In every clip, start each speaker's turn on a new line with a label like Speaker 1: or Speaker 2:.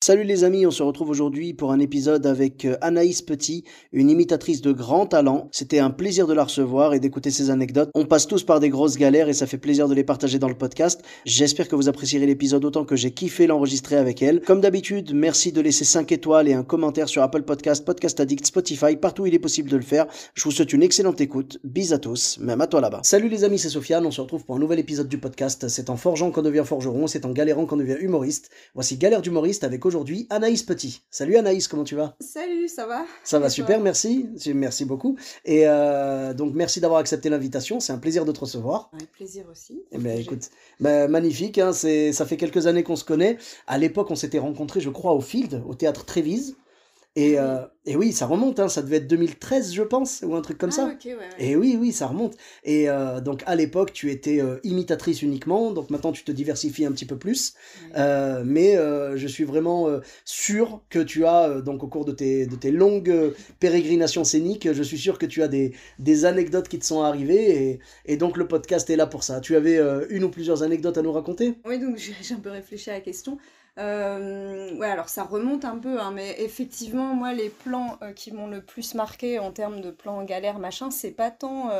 Speaker 1: Salut les amis, on se retrouve aujourd'hui pour un épisode avec Anaïs Petit, une imitatrice de grand talent. C'était un plaisir de la recevoir et d'écouter ses anecdotes. On passe tous par des grosses galères et ça fait plaisir de les partager dans le podcast. J'espère que vous apprécierez l'épisode autant que j'ai kiffé l'enregistrer avec elle. Comme d'habitude, merci de laisser 5 étoiles et un commentaire sur Apple Podcast, Podcast Addict, Spotify, partout où il est possible de le faire. Je vous souhaite une excellente écoute. Bis à tous, même à toi là-bas. Salut les amis, c'est Sofiane, on se retrouve pour un nouvel épisode du podcast. C'est en forgeant qu'on devient forgeron, c'est en galérant qu'on devient humoriste. Voici Galère d'humoriste avec aujourd'hui Anaïs Petit. Salut Anaïs, comment tu vas?
Speaker 2: Salut, ça va?
Speaker 1: Ça va
Speaker 2: Et
Speaker 1: super,
Speaker 2: toi?
Speaker 1: merci. Merci beaucoup. Et donc merci d'avoir accepté l'invitation, c'est un plaisir de te recevoir.
Speaker 2: Avec plaisir aussi.
Speaker 1: Eh ben écoute, magnifique, hein, ça fait quelques années qu'on se connaît. À l'époque, on s'était rencontrés, je crois, au Field, au théâtre Trévise. Et oui, ça remonte, hein, ça devait être 2013, je pense, ou un truc comme
Speaker 2: Ah,
Speaker 1: ça.
Speaker 2: ok, ouais.
Speaker 1: Et oui, ça remonte. Et donc à l'époque, tu étais imitatrice uniquement, donc maintenant tu te diversifies un petit peu plus.
Speaker 2: Ouais.
Speaker 1: Mais je suis vraiment sûr que tu as, donc au cours de tes longues pérégrinations scéniques, je suis sûr que tu as des anecdotes qui te sont arrivées. Et donc le podcast est là pour ça. Tu avais une ou plusieurs anecdotes à nous raconter?
Speaker 2: Oui, donc j'ai un peu réfléchi à la question. Ouais, alors ça remonte un peu, hein, mais effectivement, moi, les plans qui m'ont le plus marqué en termes de plans galère, machin, c'est pas tant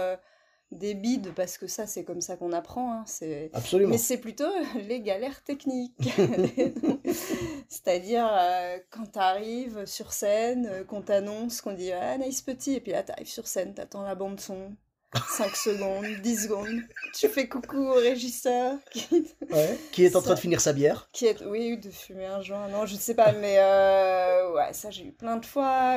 Speaker 2: des bides, parce que ça, c'est comme ça qu'on apprend, hein,
Speaker 1: Absolument.
Speaker 2: mais c'est plutôt les galères techniques. C'est-à-dire, quand t'arrives sur scène, qu'on t'annonce, qu'on dit «Ah, Anaïs Petit», et puis là, t'arrives sur scène, t'attends la bande-son, 5 secondes, 10 secondes, tu fais coucou au régisseur
Speaker 1: Ouais. Qui est en train de finir sa bière?
Speaker 2: qui est, oui, de fumer un joint, non, je sais pas, mais ouais, ça j'ai eu plein de fois,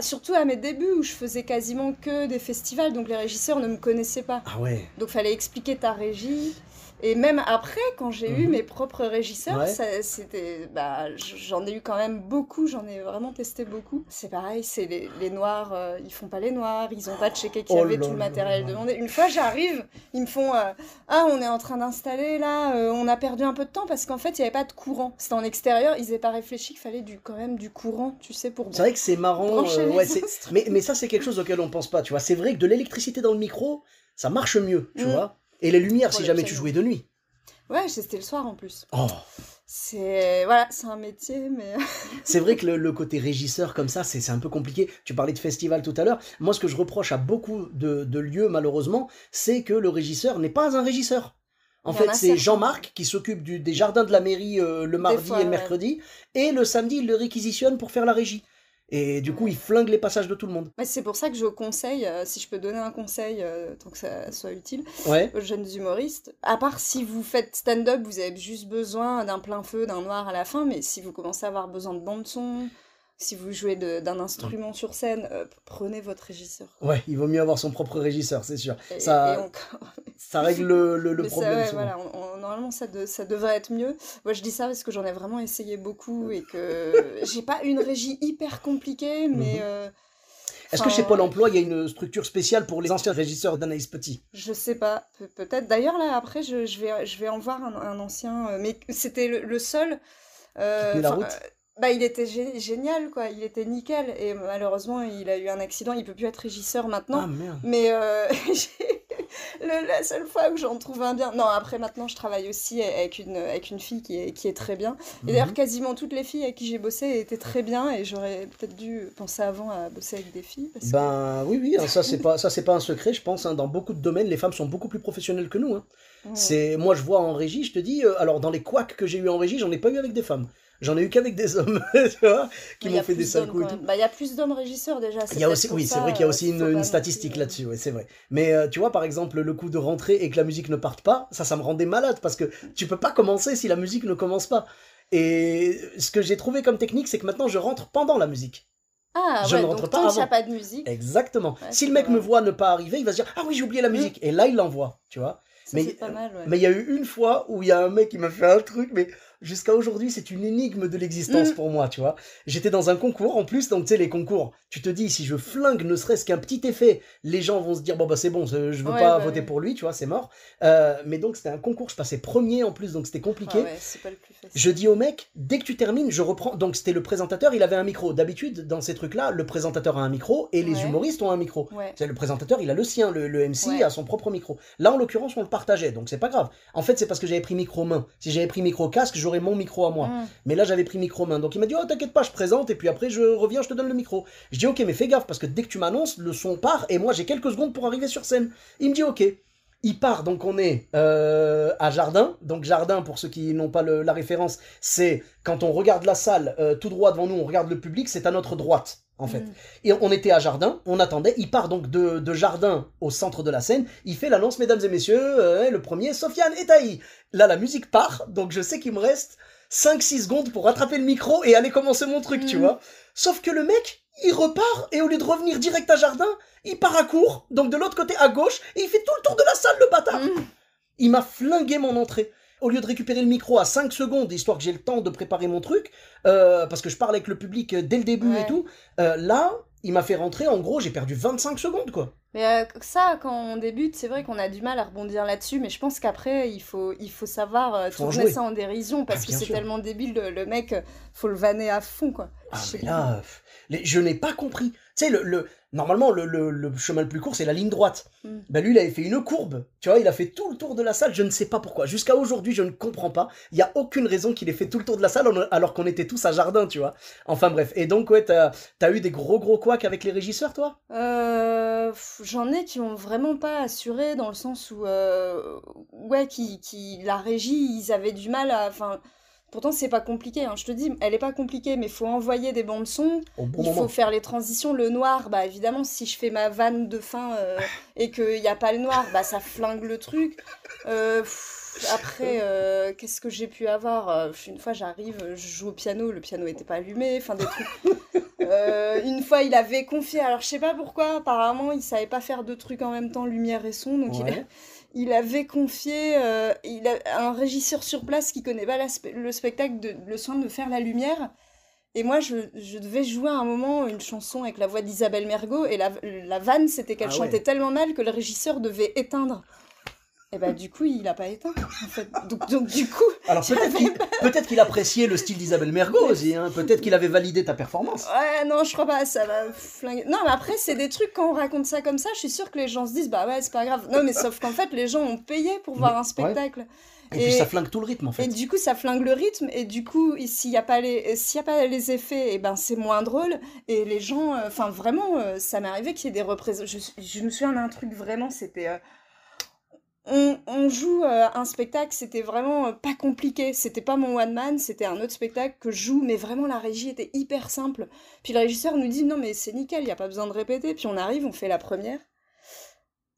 Speaker 2: surtout à mes débuts où je faisais quasiment que des festivals, donc les régisseurs ne me connaissaient pas.
Speaker 1: Ah ouais.
Speaker 2: Donc fallait expliquer ta régie. Et même après, quand j'ai eu mes propres régisseurs,
Speaker 1: Ouais.
Speaker 2: j'en ai eu quand même beaucoup, j'en ai vraiment testé beaucoup. C'est pareil, c'est les noirs, ils font pas les noirs, ils ont pas checké qu'il y
Speaker 1: Oh
Speaker 2: avait
Speaker 1: là
Speaker 2: tout le
Speaker 1: là
Speaker 2: matériel
Speaker 1: là.
Speaker 2: demandé. Une fois, j'arrive, ils me font Ah, on est en train d'installer là, on a perdu un peu de temps parce qu'en fait, il y avait pas de courant. C'était en extérieur, ils avaient pas réfléchi qu'il fallait quand même du courant, tu sais, pour
Speaker 1: C'est vrai que c'est marrant,
Speaker 2: brancher les
Speaker 1: ouais,
Speaker 2: instruments.
Speaker 1: mais ça c'est quelque chose auquel on pense pas, tu vois. C'est vrai que de l'électricité dans le micro, ça marche mieux, tu
Speaker 2: Mm.
Speaker 1: vois. Et les lumières
Speaker 2: Pour
Speaker 1: si
Speaker 2: le
Speaker 1: jamais tu
Speaker 2: piano.
Speaker 1: jouais de nuit.
Speaker 2: Ouais, c'était le soir en plus.
Speaker 1: Oh,
Speaker 2: Voilà, c'est un métier, mais
Speaker 1: c'est vrai que le côté régisseur comme ça, c'est un peu compliqué. Tu parlais de festival tout à l'heure. Moi, ce que je reproche à beaucoup de lieux, malheureusement, c'est que le régisseur n'est pas un régisseur. En
Speaker 2: il y en
Speaker 1: fait,
Speaker 2: a
Speaker 1: c'est
Speaker 2: certains.
Speaker 1: Jean-Marc qui s'occupe des jardins de la mairie le mardi
Speaker 2: fois,
Speaker 1: et le
Speaker 2: ouais.
Speaker 1: mercredi, et le samedi, il le réquisitionne pour faire la régie. Et du coup,
Speaker 2: Ouais.
Speaker 1: il flingue les passages de tout le monde.
Speaker 2: Mais c'est pour ça que je conseille, si je peux donner un conseil, tant que ça soit utile,
Speaker 1: Ouais.
Speaker 2: aux jeunes humoristes. À part si vous faites stand-up, vous avez juste besoin d'un plein feu, d'un noir à la fin, mais si vous commencez à avoir besoin de bande-son, si vous jouez d'un instrument sur scène, prenez votre régisseur, quoi.
Speaker 1: Ouais, il vaut mieux avoir son propre régisseur, c'est sûr.
Speaker 2: Et
Speaker 1: Ça,
Speaker 2: encore.
Speaker 1: ça règle le
Speaker 2: Mais ça,
Speaker 1: problème
Speaker 2: ouais,
Speaker 1: souvent.
Speaker 2: voilà, normalement ça devrait être mieux. Moi je dis ça parce que j'en ai vraiment essayé beaucoup et que j'ai pas une régie hyper compliquée, mais
Speaker 1: Mhm. Est-ce que chez Pôle emploi, il y a une structure spéciale pour les anciens régisseurs d'Anaïs Petit?
Speaker 2: je sais pas, peut-être. D'ailleurs, là, après, je vais en voir un ancien, mais c'était le seul.
Speaker 1: Qui tenait la
Speaker 2: Enfin,
Speaker 1: route?
Speaker 2: il était génial, quoi. Il était nickel. Et malheureusement, il a eu un accident. Il peut plus être régisseur maintenant.
Speaker 1: Ah merde.
Speaker 2: Mais la seule fois où j'en trouve un bien. Non, après, maintenant, je travaille aussi avec une fille qui est très bien. Et d'ailleurs,
Speaker 1: Mhm.
Speaker 2: quasiment toutes les filles avec qui j'ai bossé étaient très bien. Et j'aurais peut-être dû penser avant à bosser avec des filles. Parce que...
Speaker 1: Ben oui, hein, ça c'est pas un secret, je pense. Hein, dans beaucoup de domaines, les femmes sont beaucoup plus professionnelles que nous. Hein.
Speaker 2: Ouais.
Speaker 1: Moi, je vois en régie, je te dis, alors dans les couacs que j'ai eu en régie, j'en ai pas eu avec des femmes. J'en ai eu qu'avec des hommes, tu vois, qui
Speaker 2: Mais il y
Speaker 1: m'ont
Speaker 2: a
Speaker 1: fait des
Speaker 2: plus
Speaker 1: sales
Speaker 2: d'hommes
Speaker 1: coups et
Speaker 2: quand
Speaker 1: tout.
Speaker 2: même. Il y a plus d'hommes régisseurs déjà.
Speaker 1: Il y a aussi, oui, c'est vrai qu'il y a aussi une statistique
Speaker 2: plus,
Speaker 1: là-dessus, ouais, c'est vrai. Mais tu vois, par exemple, le coup de rentrer et que la musique ne parte pas, ça me rendait malade parce que tu peux pas commencer si la musique ne commence pas. Et ce que j'ai trouvé comme technique, c'est que maintenant je rentre pendant la musique.
Speaker 2: Ah
Speaker 1: Je
Speaker 2: ouais,
Speaker 1: ne rentre
Speaker 2: donc
Speaker 1: pas
Speaker 2: tant qu'il n'y a
Speaker 1: avant.
Speaker 2: pas de musique,
Speaker 1: Exactement.
Speaker 2: ouais,
Speaker 1: Si
Speaker 2: c'est
Speaker 1: le
Speaker 2: pas
Speaker 1: mec me
Speaker 2: mal.
Speaker 1: voit ne pas arriver, il va se dire ah oui, j'ai oublié la musique. Et là, il l'envoie, tu vois.
Speaker 2: Ça c'est pas mal, ouais.
Speaker 1: Mais il y a eu une fois où il y a un mec qui m'a fait un truc, mais jusqu'à aujourd'hui, c'est une énigme de l'existence pour moi, tu vois. J'étais dans un concours en plus, donc tu sais, les concours, tu te dis, si je flingue ne serait-ce qu'un petit effet, les gens vont se dire, bon bah c'est bon, je veux
Speaker 2: Ouais,
Speaker 1: pas
Speaker 2: bah
Speaker 1: voter
Speaker 2: ouais.
Speaker 1: pour lui, tu vois, c'est mort. Mais donc c'était un concours, je passais premier en plus, donc c'était
Speaker 2: Ah
Speaker 1: compliqué.
Speaker 2: ouais, c'est pas le plus
Speaker 1: Je
Speaker 2: facile.
Speaker 1: dis au mec, dès que tu termines, je reprends. Donc c'était le présentateur, il avait un micro. D'habitude, dans ces trucs-là, le présentateur a un micro et les
Speaker 2: Ouais,
Speaker 1: humoristes ont un micro.
Speaker 2: ouais,
Speaker 1: Le présentateur, il a le sien, le MC
Speaker 2: ouais.
Speaker 1: a son propre micro. Là, en l'occurrence, on le partageait, donc c'est pas grave. En fait, c'est parce que j'avais pris micro main. Si j'avais pris micro casque, j'aurai mon micro à moi. Mais là, j'avais pris micro main. Donc il m'a dit, oh, t'inquiète pas, je présente, et puis après, je reviens, je te donne le micro. Je dis, ok, mais fais gaffe, parce que dès que tu m'annonces, le son part, et moi, j'ai quelques secondes pour arriver sur scène. Il me dit, ok. Il part, donc on est à Jardin. Donc Jardin, pour ceux qui n'ont pas la référence, c'est quand on regarde la salle tout droit devant nous, on regarde le public, c'est à notre droite, en fait. Et on était à Jardin, on attendait. Il part donc de Jardin au centre de la scène. Il fait l'annonce, mesdames et messieurs, le premier, Sofiane et Taï. Là, la musique part, donc je sais qu'il me reste 5-6 secondes pour rattraper le micro et aller commencer mon truc, tu vois. Sauf que le mec, il repart, et au lieu de revenir direct à Jardin, il part à court, donc de l'autre côté à gauche, et il fait tout le tour de la salle, le bâtard. Il m'a flingué mon entrée. Au lieu de récupérer le micro à 5 secondes, histoire que j'ai le temps de préparer mon truc, parce que je parle avec le public dès le début et tout, là, il m'a fait rentrer, en gros, j'ai perdu 25 secondes, quoi.
Speaker 2: Mais ça, quand on débute, c'est vrai qu'on a du mal à rebondir là-dessus, mais je pense qu'après, il faut savoir tourner ça en dérision, parce que c'est tellement débile, le mec, faut le vanner à fond, quoi.
Speaker 1: Ah, mais là, je n'ai pas compris. Tu sais, normalement, le chemin le plus court, c'est la ligne droite. Ben lui, il avait fait une courbe. Tu vois, il a fait tout le tour de la salle, je ne sais pas pourquoi. Jusqu'à aujourd'hui, je ne comprends pas. Il n'y a aucune raison qu'il ait fait tout le tour de la salle alors qu'on était tous à Jardin, tu vois. Enfin bref. Et donc, ouais, t'as eu des gros couacs avec les régisseurs, toi?
Speaker 2: J'en ai qui ont vraiment pas assuré, dans le sens où, ouais, la régie, ils avaient du mal à... Enfin, pourtant, c'est pas compliqué, hein, je te dis, elle est pas compliquée, mais il faut envoyer des bandes son, il faut faire les transitions, le noir, bah évidemment, si je fais ma vanne de fin et qu'il n'y a pas le noir, bah ça flingue le truc. Après, qu'est-ce que j'ai pu avoir? Une fois, j'arrive, je joue au piano, le piano était pas allumé, enfin des trucs... une fois, il avait confié, alors je sais pas pourquoi, apparemment, il savait pas faire deux trucs en même temps, lumière et son, donc il avait confié un régisseur sur place qui connaît pas le spectacle, le soin de faire la lumière. Et moi, je devais jouer à un moment une chanson avec la voix d'Isabelle Mergo, et la vanne, c'était qu'elle chantait tellement mal que le régisseur devait éteindre. Et bah du coup, il a pas éteint, en fait. Donc du coup...
Speaker 1: Alors peut-être qu'il appréciait le style d'Isabelle Mergo aussi, hein. Peut-être qu'il avait validé ta performance.
Speaker 2: Ouais, non, je crois pas, ça va flinguer. Non, mais après, c'est des trucs, quand on raconte ça comme ça, je suis sûre que les gens se disent, bah ouais, c'est pas grave. Non, mais sauf qu'en fait, les gens ont payé pour voir un spectacle.
Speaker 1: Et puis ça flingue tout le rythme, en fait.
Speaker 2: Et du coup, ça flingue le rythme, et du coup, s'il y a pas les effets, et ben c'est moins drôle. Et les gens, enfin vraiment, ça m'est arrivé qu'il y ait des représentations. Je me souviens d'un truc, vraiment, c'était... On joue un spectacle, c'était vraiment pas compliqué, c'était pas mon one man, c'était un autre spectacle que je joue, mais vraiment la régie était hyper simple. Puis le régisseur nous dit non mais c'est nickel, y a pas besoin de répéter, puis on arrive, on fait la première.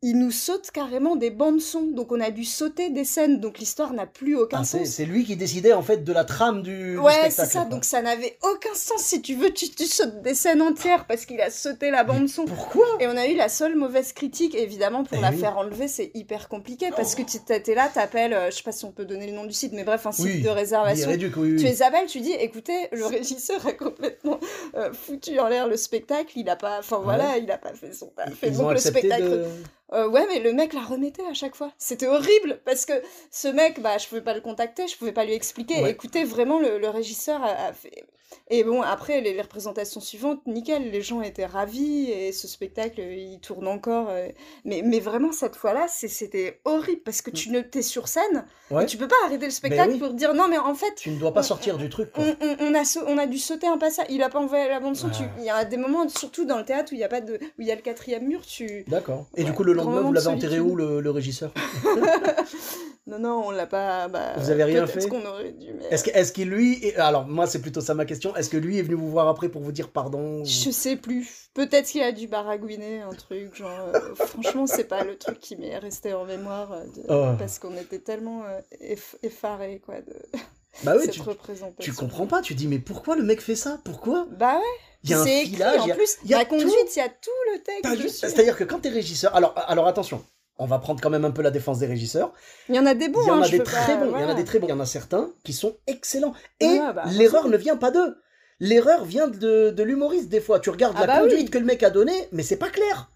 Speaker 2: Il nous saute carrément des bandes son, donc on a dû sauter des scènes, donc l'histoire n'a plus aucun sens.
Speaker 1: C'est lui qui décidait en fait de la trame du
Speaker 2: spectacle.
Speaker 1: Ouais,
Speaker 2: c'est ça, donc ça n'avait aucun sens. Si tu veux, tu sautes des scènes entières parce qu'il a sauté la bande son.
Speaker 1: Pourquoi?
Speaker 2: Et on a eu la seule mauvaise critique, et évidemment pour la faire enlever, c'est hyper compliqué, parce que t'es là, t'appelles, je sais pas si on peut donner le nom du site, mais bref, un site de réservation. Tu les appelles, tu dis, écoutez, le régisseur a complètement foutu en l'air le spectacle, il a pas, enfin voilà, il a pas fait son taf. Et donc le spectacle... ouais, mais le mec la remettait à chaque fois. C'était horrible, parce que ce mec, bah, je pouvais pas le contacter, je pouvais pas lui expliquer. Ouais. Écoutez, vraiment, le régisseur a fait... Et bon, après, les représentations suivantes, nickel, les gens étaient ravis, et ce spectacle, il tourne encore. Mais vraiment, cette fois-là, c'était horrible, parce que t'es sur scène, et tu peux pas arrêter le spectacle pour dire, non, mais en fait...
Speaker 1: Tu ne dois pas sortir du truc, quoi.
Speaker 2: On a dû sauter un passage, il a pas envoyé la bande-son, il y a des moments, surtout dans le théâtre, où il y a pas de... où il y a le quatrième mur,
Speaker 1: D'accord. Et du coup, le lendemain, vous l'avez enterré où, le régisseur?
Speaker 2: Non, on l'a pas... Bah,
Speaker 1: vous avez rien fait?
Speaker 2: Est-ce qu'on aurait dû, mais...
Speaker 1: Est-ce qu'il, lui... Alors, moi, c'est plutôt ça ma question. Est-ce que lui est venu vous voir après pour vous dire pardon?
Speaker 2: Je sais plus. Peut-être qu'il a dû baragouiner un truc, genre... franchement, c'est pas le truc qui m'est resté en mémoire, parce qu'on était tellement effarés, quoi, de...
Speaker 1: Bah oui,
Speaker 2: cette représentation.
Speaker 1: Tu comprends pas, tu dis, mais pourquoi le mec fait ça? Pourquoi?
Speaker 2: Bah ouais.
Speaker 1: Il y a un filage,
Speaker 2: en plus, la conduite, il y a tout le texte.
Speaker 1: C'est-à-dire que quand t'es régisseur... Alors attention, on va prendre quand même un peu la défense des régisseurs.
Speaker 2: Il y en a des bons,
Speaker 1: il y en a des très bons, il y en a des très bons. Il y en a certains qui sont excellents. Et l'erreur ne vient pas d'eux. L'erreur vient de l'humoriste, des fois. Tu regardes la conduite que le mec a donnée, mais c'est pas clair.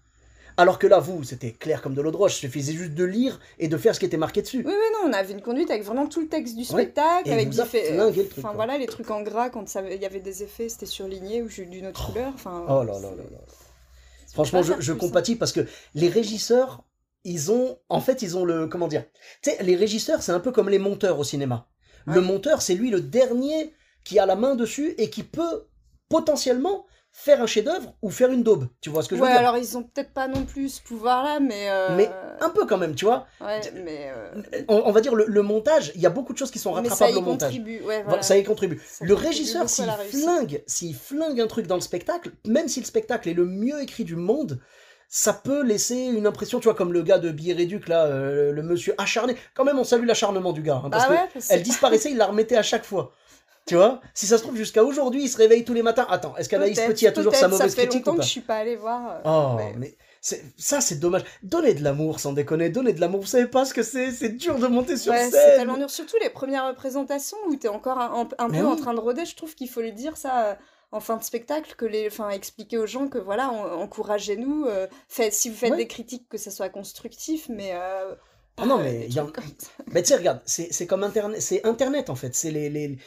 Speaker 1: Alors que là, c'était clair comme de l'eau de roche. Il suffisait juste de lire et de faire ce qui était marqué dessus.
Speaker 2: Oui, non, on avait une conduite avec vraiment tout le texte du spectacle, avec
Speaker 1: des effets.
Speaker 2: Enfin voilà, les trucs en gras, quand il y avait des effets, c'était surligné ou d'une autre couleur. Enfin,
Speaker 1: oh là là là là. Franchement, je compatis parce que les régisseurs, ils ont le... Comment dire? Tu sais, les régisseurs, c'est un peu comme les monteurs au cinéma. Le monteur, c'est lui le dernier qui a la main dessus et qui peut potentiellement faire un chef-d'œuvre ou faire une daube. Tu vois ce que je veux
Speaker 2: Ouais,
Speaker 1: dire?
Speaker 2: alors ils ont peut-être pas non plus ce pouvoir-là, mais
Speaker 1: Mais un peu quand même, tu vois.
Speaker 2: ouais, mais
Speaker 1: On va dire le montage, il y a beaucoup de choses qui sont
Speaker 2: ça
Speaker 1: rattrapables
Speaker 2: y
Speaker 1: au montage.
Speaker 2: contribue. Ouais,
Speaker 1: Voilà,
Speaker 2: voilà.
Speaker 1: ça y contribue.
Speaker 2: Ça
Speaker 1: Le
Speaker 2: contribue
Speaker 1: régisseur,
Speaker 2: beaucoup à la réussite.
Speaker 1: s'il flingue un truc dans le spectacle, même si le spectacle est le mieux écrit du monde, ça peut laisser une impression, tu vois, comme le gars de Billet Réduc, là, le monsieur acharné. Quand même, on salue l'acharnement du gars, hein, parce
Speaker 2: Bah ouais,
Speaker 1: que elle disparaissait, il la remettait à chaque fois. Tu vois? Si ça se trouve, jusqu'à aujourd'hui, il se réveille tous les matins. Attends, est-ce qu'Anaïs Petit a toujours sa mauvaise critique ou
Speaker 2: ça fait longtemps
Speaker 1: pas?
Speaker 2: que je suis pas allée voir.
Speaker 1: Oh, mais ça, c'est dommage. Donnez de l'amour, sans déconner, donnez de l'amour. Vous savez pas ce que c'est dur de monter sur
Speaker 2: Ouais, c'est
Speaker 1: scène.
Speaker 2: tellement dur. Surtout les premières représentations où t'es encore un
Speaker 1: Mais
Speaker 2: peu en
Speaker 1: oui.
Speaker 2: train de rôder. Je trouve qu'il faut le dire ça en fin de spectacle, enfin, expliquer aux gens que voilà, encouragez-nous. Si vous faites
Speaker 1: Ouais.
Speaker 2: des critiques, que ça soit constructif, mais
Speaker 1: Ah non,
Speaker 2: pas
Speaker 1: mais
Speaker 2: des
Speaker 1: il y en...
Speaker 2: trucs comme ça.
Speaker 1: Mais tu sais, regarde, c'est comme Internet, c'est Internet en fait, c'est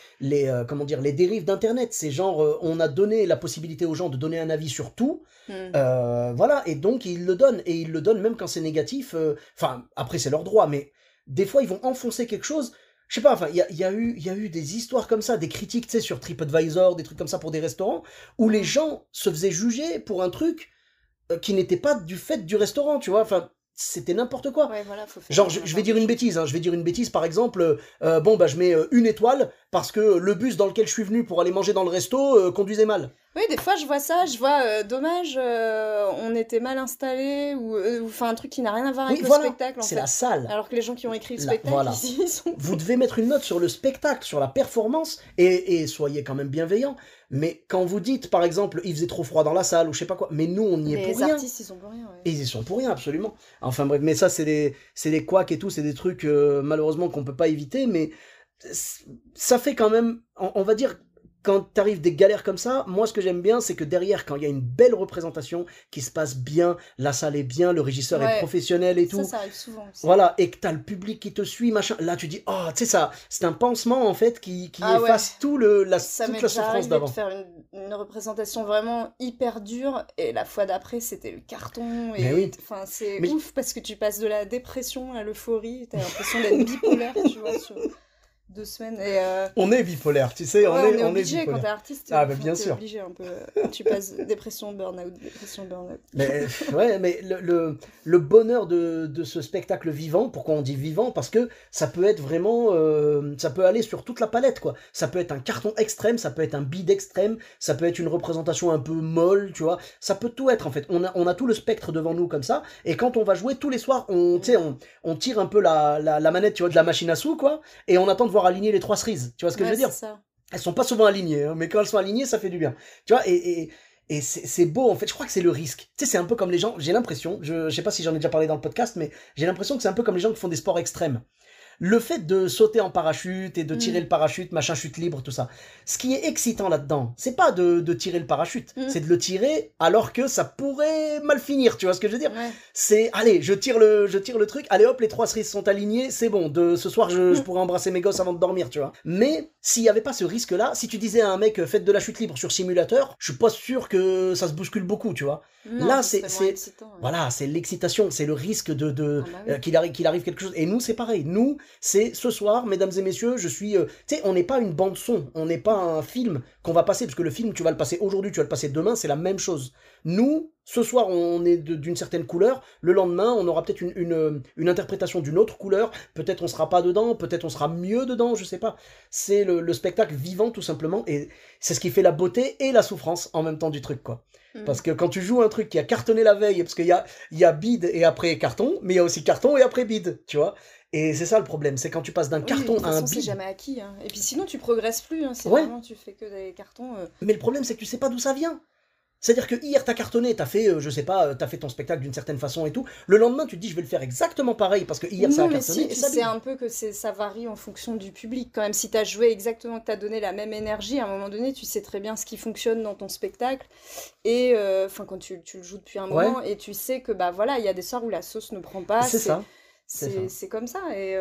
Speaker 1: comment dire, les dérives d'Internet. C'est genre, on a donné la possibilité aux gens de donner un avis sur tout,
Speaker 2: Hmm.
Speaker 1: voilà, et donc ils le donnent, et ils le donnent même quand c'est négatif. Enfin, après c'est leur droit, mais des fois ils vont enfoncer quelque chose. Je sais pas, enfin, il y a eu des histoires comme ça, des critiques, tu sais, sur TripAdvisor, des trucs comme ça pour des restaurants, où les gens se faisaient juger pour un truc qui n'était pas du fait du restaurant, tu vois, enfin, c'était n'importe quoi.
Speaker 2: Ouais, voilà, faut faire
Speaker 1: Genre, je vais dire une bêtise, hein, je vais dire une bêtise, par exemple, bon, bah, je mets une étoile parce que le bus dans lequel je suis venu pour aller manger dans le resto conduisait mal.
Speaker 2: Oui, des fois je vois ça, je vois dommage, on était mal installé ou enfin un truc qui n'a rien à voir avec
Speaker 1: Oui,
Speaker 2: le
Speaker 1: voilà,
Speaker 2: spectacle en
Speaker 1: c'est
Speaker 2: fait.
Speaker 1: la salle.
Speaker 2: Alors que les gens qui ont écrit le
Speaker 1: Là,
Speaker 2: spectacle,
Speaker 1: voilà.
Speaker 2: ils sont
Speaker 1: Vous devez mettre une note sur le spectacle, sur la performance, et soyez quand même bienveillants. Mais quand vous dites, par exemple, il faisait trop froid dans la salle, ou je sais pas quoi, mais nous, on y est pour
Speaker 2: les
Speaker 1: rien.
Speaker 2: artistes, ils sont pour rien. Ouais.
Speaker 1: Et ils y sont pour rien, absolument. Enfin bref, mais ça, c'est des couacs et tout, c'est des trucs, malheureusement, qu'on peut pas éviter, mais ça fait quand même, on va dire, quand t'arrives des galères comme ça, moi, ce que j'aime bien, c'est que derrière, quand il y a une belle représentation, qui se passe bien, la salle est bien, le régisseur est
Speaker 2: Ouais.
Speaker 1: professionnel et tout,
Speaker 2: Ça arrive souvent aussi.
Speaker 1: voilà, et que t'as le public qui te suit, machin, là, tu dis, oh, tu sais, ça, c'est un pansement, en fait, qui
Speaker 2: Ah ouais.
Speaker 1: efface
Speaker 2: Ça
Speaker 1: toute
Speaker 2: m'est
Speaker 1: la
Speaker 2: déjà
Speaker 1: souffrance
Speaker 2: arrivé de
Speaker 1: d'avant.
Speaker 2: faire une représentation vraiment hyper dure et la fois d'après c'était le carton
Speaker 1: Mais
Speaker 2: et
Speaker 1: oui.
Speaker 2: enfin c'est
Speaker 1: Mais-
Speaker 2: ouf parce que tu passes de la dépression à l'euphorie, t'as l'impression d'être bipolaire, tu vois, sur 2 semaines et
Speaker 1: On est bipolaire, tu sais,
Speaker 2: ouais, on est
Speaker 1: on est
Speaker 2: obligé quand
Speaker 1: bipolaire.
Speaker 2: t'es artiste,
Speaker 1: Ah, bah,
Speaker 2: enfin,
Speaker 1: bien
Speaker 2: t'es
Speaker 1: sûr.
Speaker 2: obligé un peu, tu passes dépression, burn-out, dépression, burn-out.
Speaker 1: Mais ouais, mais le bonheur de ce spectacle vivant, pourquoi on dit vivant? Parce que ça peut être vraiment, ça peut aller sur toute la palette, quoi. Ça peut être un carton extrême, ça peut être un bide extrême, ça peut être une représentation un peu molle, tu vois. Ça peut tout être, en fait. On a tout le spectre devant nous comme ça, et quand on va jouer tous les soirs, tu sais, on tire un peu la manette, tu vois, de la machine à sous, quoi, et on attend de voir aligner les 3 cerises. Tu vois ce que je
Speaker 2: Ouais,
Speaker 1: veux dire?
Speaker 2: c'est ça.
Speaker 1: Elles sont pas souvent alignées, hein, mais quand elles sont alignées, ça fait du bien. Tu vois, et c'est beau, en fait. Je crois que c'est le risque. Tu sais, c'est un peu comme les gens, j'ai l'impression, je sais pas si j'en ai déjà parlé dans le podcast, mais j'ai l'impression que c'est un peu comme les gens qui font des sports extrêmes. Le fait de sauter en parachute et de tirer le parachute, machin, chute libre, tout ça. Ce qui est excitant là-dedans, c'est pas de tirer le parachute, c'est de le tirer alors que ça pourrait mal finir, tu vois ce que je veux dire?
Speaker 2: Ouais.
Speaker 1: C'est, allez, je tire le truc, allez hop, les 3 cerises sont alignées, c'est bon, ce soir je pourrais embrasser mes gosses avant de dormir, tu vois. Mais s'il y avait pas ce risque-là, si tu disais à un mec, faites de la chute libre sur simulateur, je suis pas sûr que ça se bouscule beaucoup, tu vois.
Speaker 2: Non,
Speaker 1: Là,
Speaker 2: ça serait moins excitant, ouais.
Speaker 1: voilà, c'est l'excitation, c'est le risque
Speaker 2: Ah bah oui.
Speaker 1: qu'il arrive quelque chose. Et nous, c'est pareil. Nous, c'est ce soir, mesdames et messieurs, je suis. Tu sais, on n'est pas une bande son, on n'est pas un film qu'on va passer, parce que le film, tu vas le passer aujourd'hui, tu vas le passer demain, c'est la même chose. Nous, ce soir, on est d'une certaine couleur. Le lendemain, on aura peut-être une interprétation d'une autre couleur. Peut-être on sera pas dedans, peut-être on sera mieux dedans, je sais pas. C'est le spectacle vivant, tout simplement, et c'est ce qui fait la beauté et la souffrance en même temps du truc, quoi. Parce que quand tu joues un truc qui a cartonné la veille, parce qu'il y a bide et après carton, mais il y a aussi carton et après bide, tu vois. Et c'est ça le problème, c'est quand tu passes d'un carton
Speaker 2: de toute
Speaker 1: à un
Speaker 2: façon, c'est
Speaker 1: bide.
Speaker 2: jamais acquis, hein. Et puis sinon, tu progresses plus, hein. C'est
Speaker 1: Ouais.
Speaker 2: vraiment, tu fais que des cartons.
Speaker 1: Mais le problème, c'est que tu sais pas d'où ça vient. C'est-à-dire que hier, t'as cartonné, t'as fait, je sais pas, t'as fait ton spectacle d'une certaine façon et tout. Le lendemain, tu te dis, je vais le faire exactement pareil parce que hier, ça a
Speaker 2: Non, mais
Speaker 1: cartonné.
Speaker 2: si,
Speaker 1: Ça
Speaker 2: c'est un peu que ça varie en fonction du public. Quand même, si tu as joué exactement, que tu as donné la même énergie, à un moment donné, tu sais très bien ce qui fonctionne dans ton spectacle. Et enfin, quand tu le joues depuis un moment, et tu sais que bah voilà, il y a des soirs où la sauce ne prend pas.
Speaker 1: C'est ça. C'est ça.
Speaker 2: C'est comme ça. Et